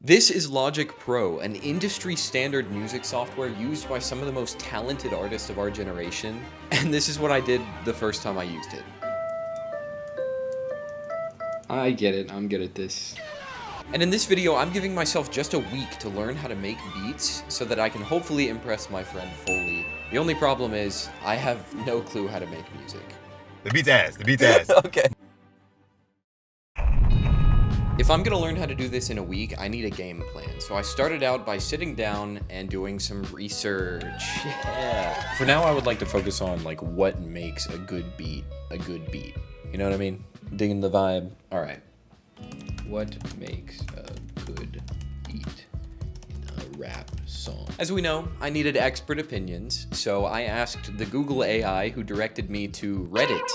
This is Logic Pro, an industry-standard music software used by some of the most talented artists of our generation, and this is what I did the first time I used it. I get it, I'm good at this. And in this video, I'm giving myself just a week to learn how to make beats so that I can hopefully impress my friend Foley. The only problem is, I have no clue how to make music. The beat's ass. Okay. If I'm gonna learn how to do this in a week, I need a game plan. So I started out by sitting down and doing some research. Yeah. For now, I would like to focus on like what makes a good beat a good beat. You know what I mean? Digging the vibe. All right. What makes a good beat in a rap song? As we know, I needed expert opinions, so I asked the Google AI who directed me to Reddit.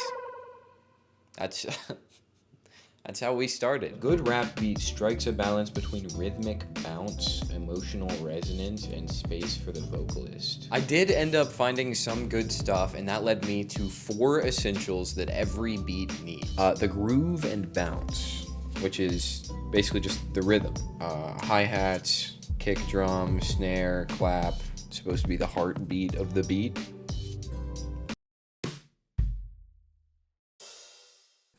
That's how we started. Good rap beat strikes a balance between rhythmic bounce, emotional resonance, and space for the vocalist. I did end up finding some good stuff, and that led me to 4 essentials that every beat needs. The groove and bounce, which is basically just the rhythm. Hi-hats, kick drum, snare, clap. It's supposed to be the heartbeat of the beat.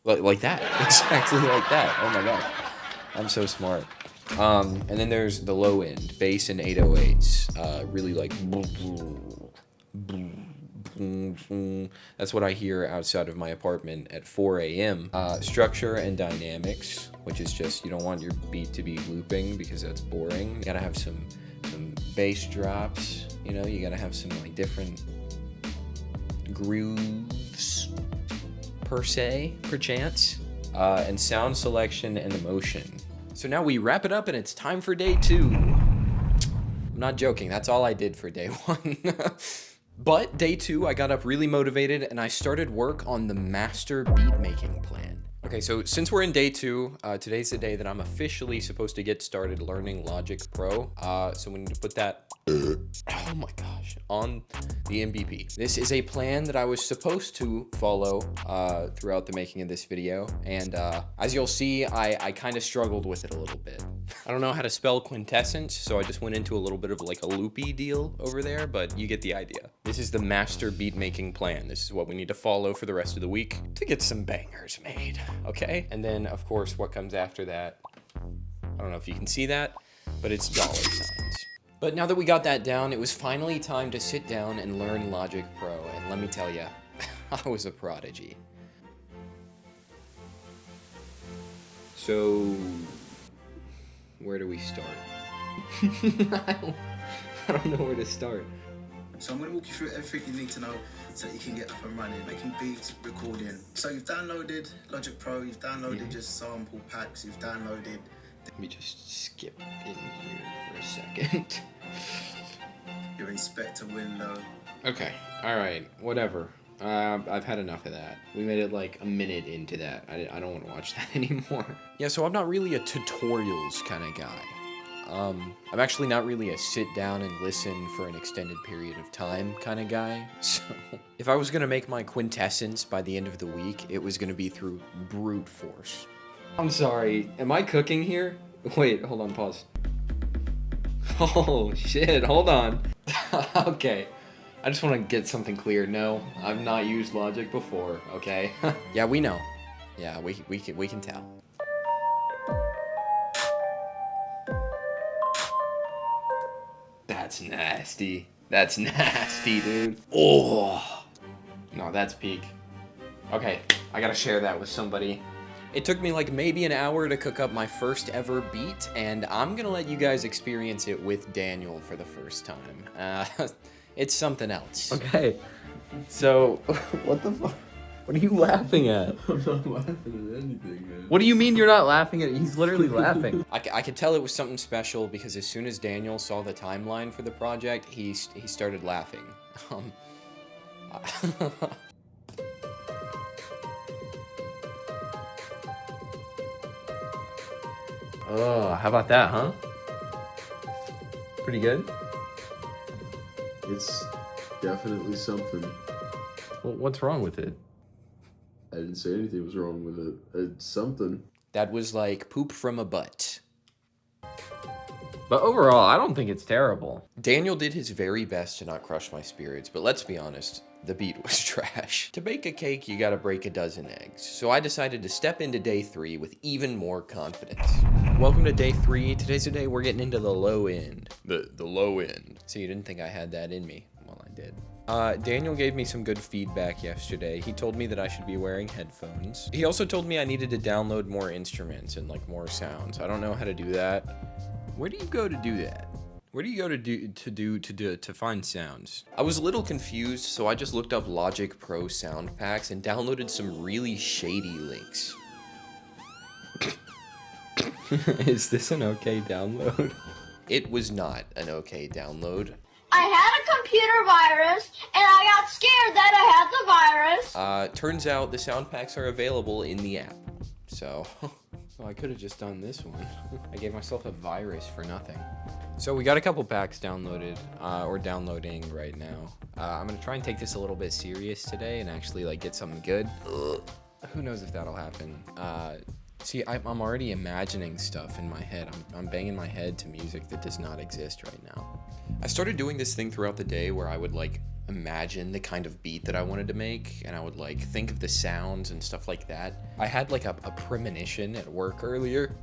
Like that, exactly like that. Oh my god, I'm so smart. And then there's the low end, bass and 808s. Really like, that's what I hear outside of my apartment at 4 a.m. Structure and dynamics, which is just, you don't want your beat to be looping because that's boring. You gotta have some bass drops, you know, you gotta have some like different grooves, per se, perchance, and sound selection and emotion. So now we wrap it up and it's time for day 2. I'm not joking, that's all I did for day 1. But day 2, I got up really motivated and I started work on the master beat making plan. Okay, so since we're in day 2, today's the day that I'm officially supposed to get started learning Logic Pro. So we need to put that, oh my gosh, on the MVP. This is a plan that I was supposed to follow throughout the making of this video. And as you'll see, I kind of struggled with it a little bit. I don't know how to spell quintessence, so I just went into a little bit of like a loopy deal over there, but you get the idea. This is the master beat making plan. This is what we need to follow for the rest of the week to get some bangers made, okay? And then, of course, what comes after that, I don't know if you can see that, but it's dollar signs. But now that we got that down, it was finally time to sit down and learn Logic Pro, and let me tell you, I was a prodigy. So, where do we start? I don't know where to start. So I'm going to walk you through everything you need to know so that you can get up and running, making beats, recording. So you've downloaded Logic Pro, you've downloaded your sample packs, you've downloaded... Let me just skip in here for a second. your inspector window. Okay, alright, whatever. I've had enough of that. We made it like a minute into that. I don't want to watch that anymore. Yeah, so I'm not really a tutorials kind of guy. I'm actually not really a sit down and listen for an extended period of time kind of guy. So if I was going to make my quintessence by the end of the week, it was going to be through brute force. I'm sorry, am I cooking here? Wait, hold on, pause. Oh shit, hold on. Okay. I just want to get something clear. No, I've not used Logic before, okay? Yeah, we know. Yeah, we can tell. That's nasty. That's nasty, dude. Oh. No, that's peak. Okay, I gotta share that with somebody. It took me like maybe an hour to cook up my first ever beat, and I'm gonna let you guys experience it with Daniel for the first time. It's something else. Okay, so what the fuck? What are you laughing at? I'm not laughing at anything, man. What do you mean you're not laughing at it? He's literally laughing. I could tell it was something special because as soon as Daniel saw the timeline for the project, he started laughing. Oh, how about that, huh? Pretty good? It's definitely something. Well, what's wrong with it? I didn't say anything was wrong with it. It's something. That was like poop from a butt. But overall, I don't think it's terrible. Daniel did his very best to not crush my spirits, but let's be honest, the beat was trash. To bake a cake, you gotta break a dozen eggs. So I decided to step into day 3 with even more confidence. Welcome to day 3. Today's the day we're getting into the low end. The low end. So you didn't think I had that in me? Well, I did. Daniel gave me some good feedback yesterday. He told me that I should be wearing headphones. He also told me I needed to download more instruments and like more sounds. I don't know how to do that. Where do you go to do that? Where do you go to find sounds? I was a little confused, so I just looked up Logic Pro sound packs and downloaded some really shady links. Is this an okay download? It was not an okay download. I had a computer virus, and I got scared that I had the virus. Turns out the sound packs are available in the app. So, well, I could have just done this one. I gave myself a virus for nothing. So we got a couple packs downloaded, or downloading right now. I'm gonna try and take this a little bit serious today and actually like get something good. Who knows if that'll happen. See, I'm already imagining stuff in my head. I'm banging my head to music that does not exist right now. I started doing this thing throughout the day where I would like imagine the kind of beat that I wanted to make, and I would like think of the sounds and stuff like that. I had like a premonition at work earlier.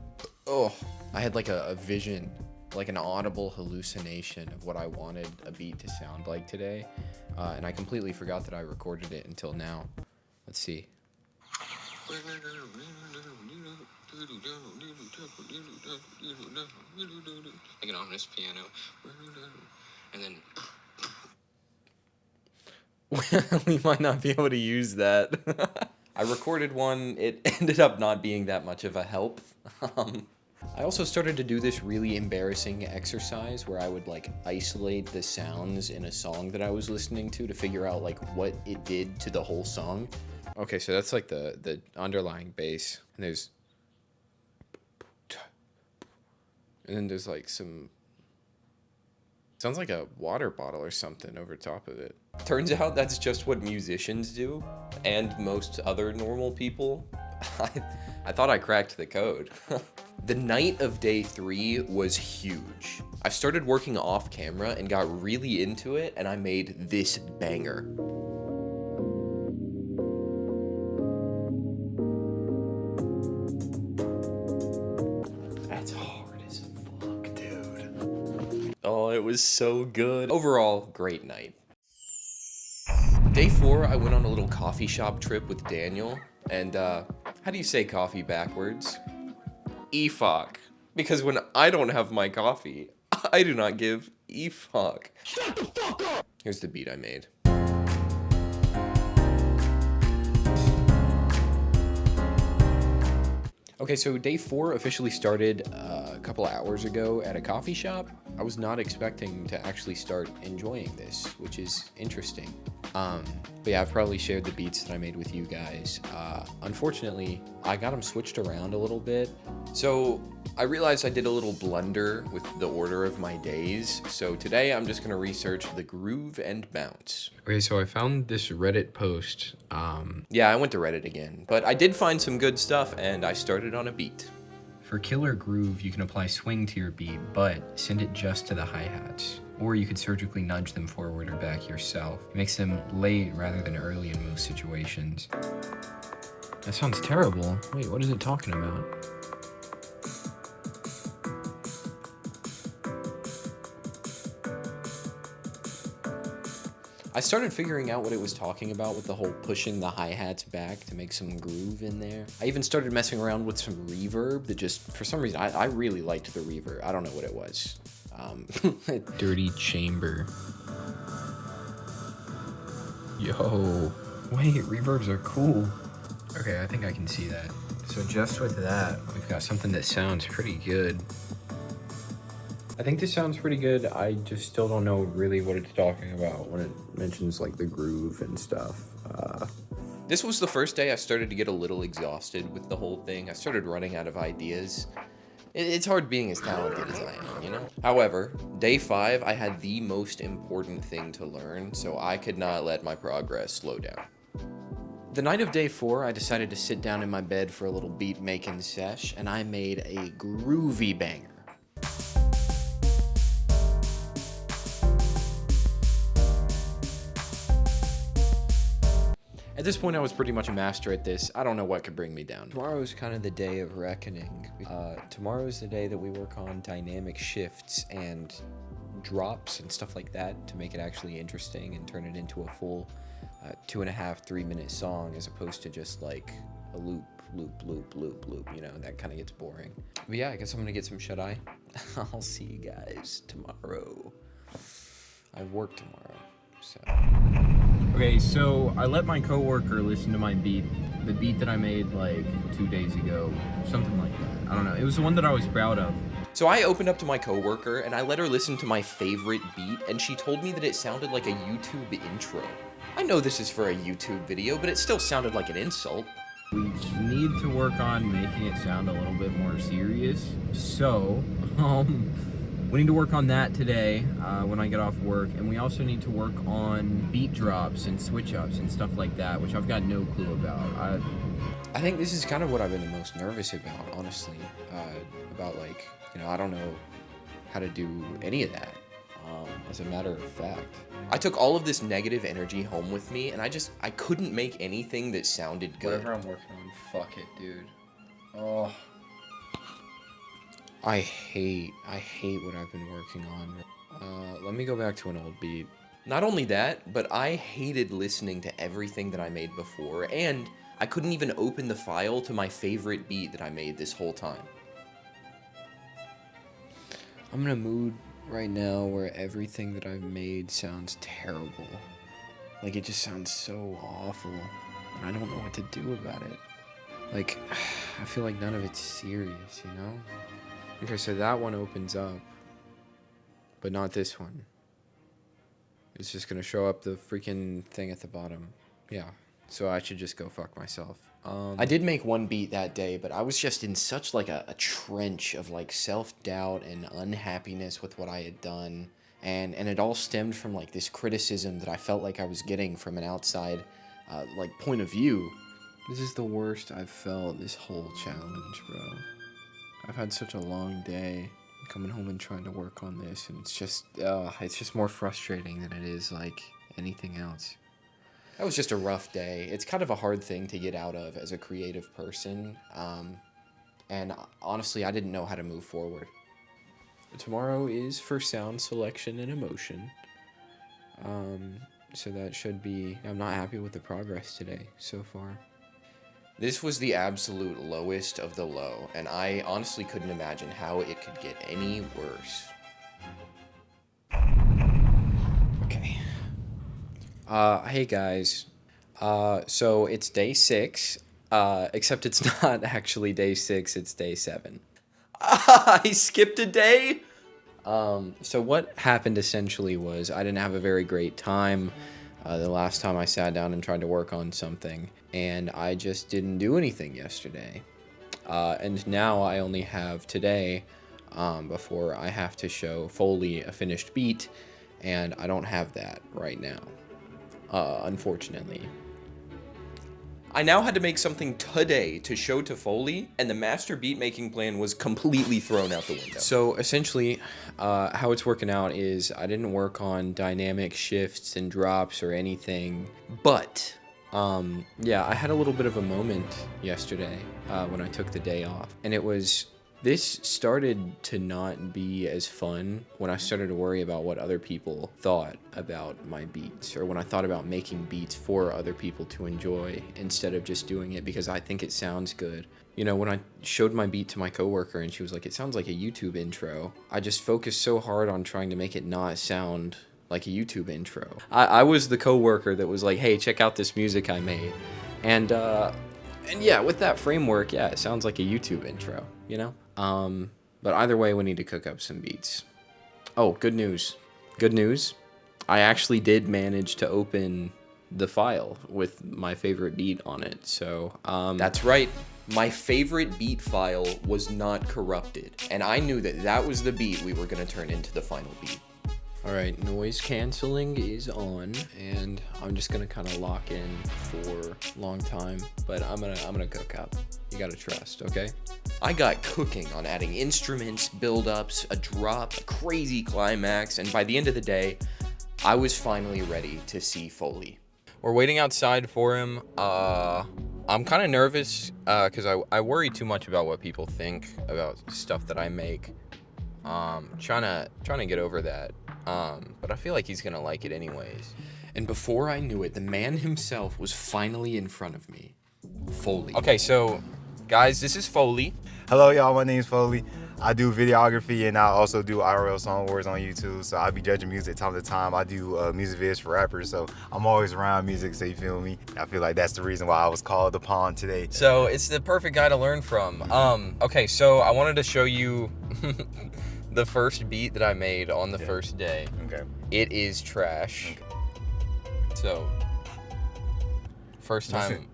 Oh, I had like a vision, like an audible hallucination of what I wanted a beat to sound like today. And I completely forgot that I recorded it until now. Let's see. Like an ominous piano. And then we might not be able to use that. I recorded one. It ended up not being that much of a help. I also started to do this really embarrassing exercise where I would like isolate the sounds in a song that I was listening to figure out like what it did to the whole song. Okay, so that's like the underlying bass, and then there's like some, sounds like a water bottle or something over top of it. Turns out that's just what musicians do, and most other normal people. I thought I cracked the code. The night of day 3 was huge. I started working off camera and got really into it, and I made this banger. That's hard as fuck, dude. Oh, it was so good. Overall, great night. Day 4, I went on a little coffee shop trip with Daniel, and how do you say coffee backwards? E-fuck. Because when I don't have my coffee, I do not give E-fuck. Shut the fuck up! Here's the beat I made. Okay, so day 4 officially started a couple of hours ago at a coffee shop. I was not expecting to actually start enjoying this, which is interesting. But yeah, I've probably shared the beats that I made with you guys. Unfortunately, I got them switched around a little bit. So I realized I did a little blunder with the order of my days. So today I'm just gonna research the groove and bounce. Okay, so I found this Reddit post. Yeah, I went to Reddit again, but I did find some good stuff and I started on a beat. For killer groove, you can apply swing to your beat, but send it just to the hi-hats. Or you could surgically nudge them forward or back yourself. It makes them late rather than early in most situations. That sounds terrible. Wait, what is it talking about? I started figuring out what it was talking about with the whole pushing the hi-hats back to make some groove in there. I even started messing around with some reverb that just, for some reason, I really liked the reverb. I don't know what it was. Dirty chamber. Yo, wait, reverbs are cool. Okay, I think I can see that. So just with that, we've got something that sounds pretty good. I think this sounds pretty good. I just still don't know really what it's talking about when it mentions like the groove and stuff. This was the first day I started to get a little exhausted with the whole thing. I started running out of ideas. It's hard being as talented as I am, you know? However, day 5, I had the most important thing to learn, so I could not let my progress slow down. The night of day 4, I decided to sit down in my bed for a little beat making sesh, and I made a groovy banger. At this point, I was pretty much a master at this. I don't know what could bring me down. Tomorrow is kind of the day of reckoning. Tomorrow is the day that we work on dynamic shifts and drops and stuff like that to make it actually interesting and turn it into a full 2.5, 3-minute song, as opposed to just like a loop, you know, that kind of gets boring. But yeah, I guess I'm gonna get some shut-eye. I'll see you guys tomorrow. I work tomorrow, so. Okay, so I let my coworker listen to my beat, the beat that I made like 2 days ago, something like that. I don't know. It was the one that I was proud of. So I opened up to my coworker and I let her listen to my favorite beat, and she told me that it sounded like a YouTube intro. I know this is for a YouTube video, but it still sounded like an insult. We need to work on making it sound a little bit more serious. So, we need to work on that today when I get off work, and we also need to work on beat drops and switch ups and stuff like that, which I've got no clue about. I think this is kind of what I've been the most nervous about, honestly. About, like, you know, I don't know how to do any of that, as a matter of fact. I took all of this negative energy home with me, and I couldn't make anything that sounded good. Whatever I'm working on, fuck it, dude. Oh. I hate what I've been working on. Let me go back to an old beat. Not only that, but I hated listening to everything that I made before, and I couldn't even open the file to my favorite beat that I made this whole time. I'm in a mood right now where everything that I've made sounds terrible. Like, it just sounds so awful, and I don't know what to do about it. Like, I feel like none of it's serious, you know? Okay, so that one opens up, but not this one. It's just gonna show up the freaking thing at the bottom. Yeah, so I should just go fuck myself. I did make one beat that day, but I was just in such like a trench of like self-doubt and unhappiness with what I had done. And it all stemmed from like this criticism that I felt like I was getting from an outside like point of view. This is the worst I've felt this whole challenge, bro. I've had such a long day coming home and trying to work on this, and it's just more frustrating than it is like anything else. That was just a rough day. It's kind of a hard thing to get out of as a creative person, and honestly, I didn't know how to move forward. Tomorrow is for sound selection and emotion, so that should be. I'm not happy with the progress today so far. This was the absolute lowest of the low, and I honestly couldn't imagine how it could get any worse. Okay. Hey guys. So it's day 6, except it's not actually day 6, it's day 7. I skipped a day? So what happened essentially was I didn't have a very great time the last time I sat down and tried to work on something, and I just didn't do anything yesterday. And now I only have today before I have to show Foley a finished beat, and I don't have that right now, unfortunately. I now had to make something today to show to Foley, and the master beat making plan was completely thrown out the window. So essentially, how it's working out is I didn't work on dynamic shifts and drops or anything, but yeah, I had a little bit of a moment yesterday when I took the day off, and this started to not be as fun when I started to worry about what other people thought about my beats, or when I thought about making beats for other people to enjoy instead of just doing it because I think it sounds good. You know, when I showed my beat to my coworker and she was like, it sounds like a YouTube intro, I just focused so hard on trying to make it not sound like a YouTube intro. I was the coworker that was like, hey, check out this music I made. And yeah, with that framework, yeah, it sounds like a YouTube intro, you know? But either way, we need to cook up some beats. Oh, good news. Good news. I actually did manage to open the file with my favorite beat on it. So, that's right. My favorite beat file was not corrupted. And I knew that that was the beat we were going to turn into the final beat. All right, noise canceling is on, and I'm just gonna kind of lock in for a long time, but I'm gonna cook up. You gotta trust, okay? I got cooking on adding instruments, build-ups, a drop, a crazy climax, and by the end of the day, I was finally ready to see Foley. We're waiting outside for him. I'm kind of nervous because I worry too much about what people think about stuff that I make. Trying to get over that. But I feel like he's gonna like it anyways. And before I knew it, the man himself was finally in front of me. Foley. Okay, so guys, this is Foley. Hello, y'all. My name's Foley. I do videography and I also do IRL Song Wars on YouTube. So I be judging music time to time. I do music videos for rappers, so I'm always around music. So you feel me? I feel like that's the reason why I was called upon today. So it's the perfect guy to learn from. Okay, so I wanted to show you the first beat that I made on the first day. Okay. It is trash. Okay. So first time. Listen,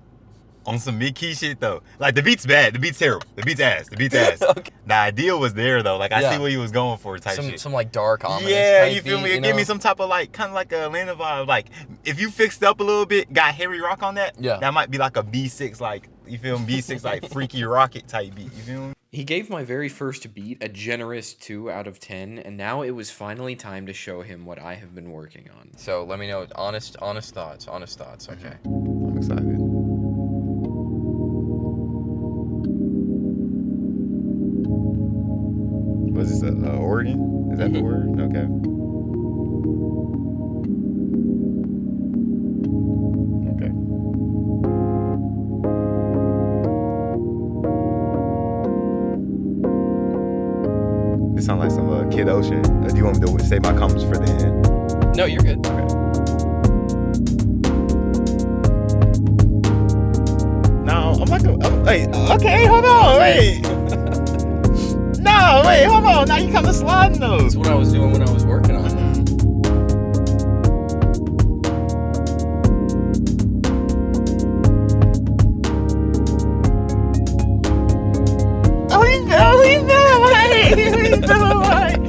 on some big key shit though. Like the beat's bad. The beat's terrible. The beat's ass. The beat's ass. Okay. The idea was there though. Like I see what he was going for type shit. Some like dark ominous. Yeah, type you feel beat, me? you It give know? me some type of like, kind of like a Atlanta vibe. Like if you fixed up a little bit, got Harry Rock on that. Yeah. That might be like a B6, like you feel me? B6 like Freaky Rocket type beat. You feel me? He gave my very first beat a generous 2 out of 10, and now it was finally time to show him what I have been working on. So let me know honest thoughts. Okay. I'm excited. Was this Oregon? Is that the word? Okay. Okay. This sounds like some kiddo shit. Do you want me to say my comments for the end? No, you're good. No, I'm not gonna. Wait, okay, hold on, wait. No, wait, hold on. Now you kind of sliding those. That's what I was doing when I was working on it.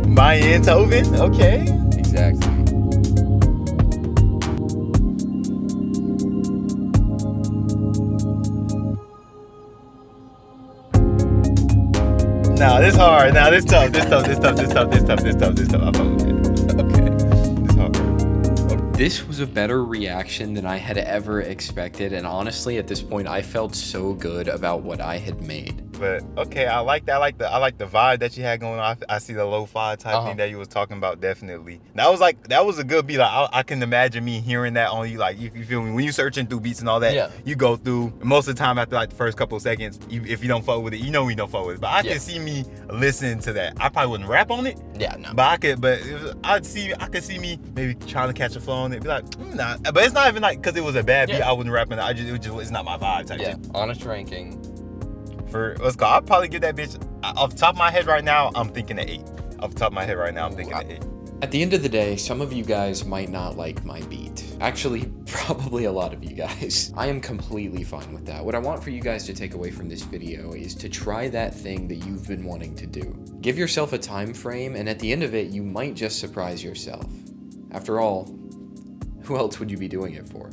My Eindhoven, okay. Exactly. Nah, this hard. Nah, this tough. This tough. I fuck with it. Okay. This hard. This was a better reaction than I had ever expected, and honestly, at this point, I felt so good about what I had made. But okay, I like that. I like the vibe that you had going on. I see the lo-fi type thing that you was talking about. Definitely. That was a good beat. Like I can imagine me hearing that on you. Like you feel me when you searching through beats and all that. Yeah. You go through most of the time after like the first couple of seconds. If you don't fuck with it, you know we don't fuck with it. But I can see me listening to that. I probably wouldn't rap on it. Yeah, no. But I could. But I could see me maybe trying to catch a flow on it. Be like, nah. But it's not even like because it was a bad beat. I wouldn't rap on it. It's not my vibe type shit. Honest ranking. For let's go. I'll probably give that bitch off the top of my head right now. I'm thinking an 8. Off the top of my head right now, I'm thinking an 8. At the end of the day, some of you guys might not like my beat. Actually, probably a lot of you guys. I am completely fine with that. What I want for you guys to take away from this video is to try that thing that you've been wanting to do. Give yourself a time frame, and at the end of it, you might just surprise yourself. After all, who else would you be doing it for?